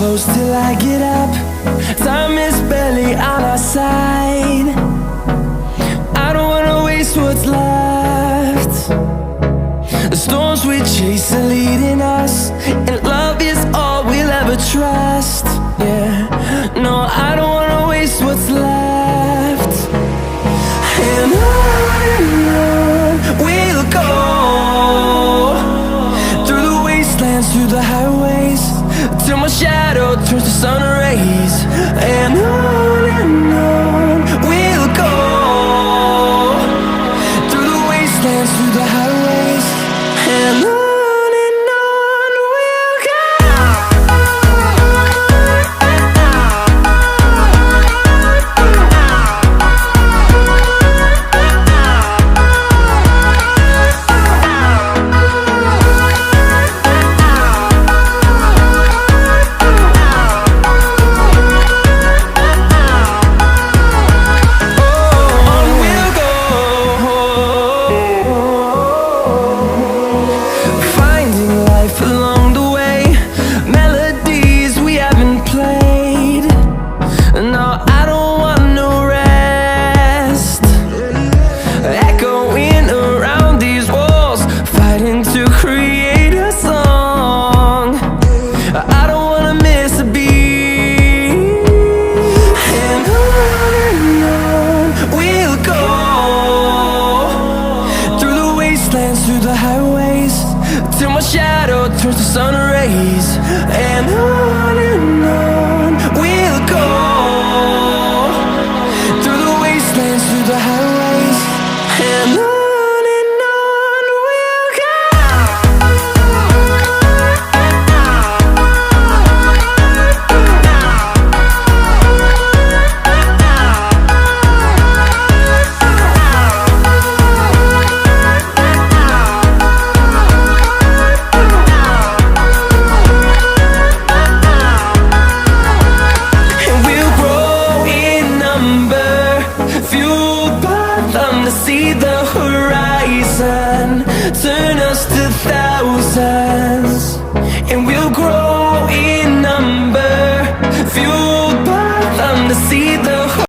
close till I get up. Time is barely on our side. I don't wanna waste what's left. The storms we chase are leading us, and love is all we'll ever trust. Yeah, no, I don't wanna waste what's left. And on we'll go, through the wastelands, through the highways, till my shadow turns to sun rays. And on we'll go, through the wastelands, through the highways, and on we'll go. Through the highways, till my shadow turns to sun rays. And on we'll go, through the wastelands, through the highways, and on we'll go. See the hood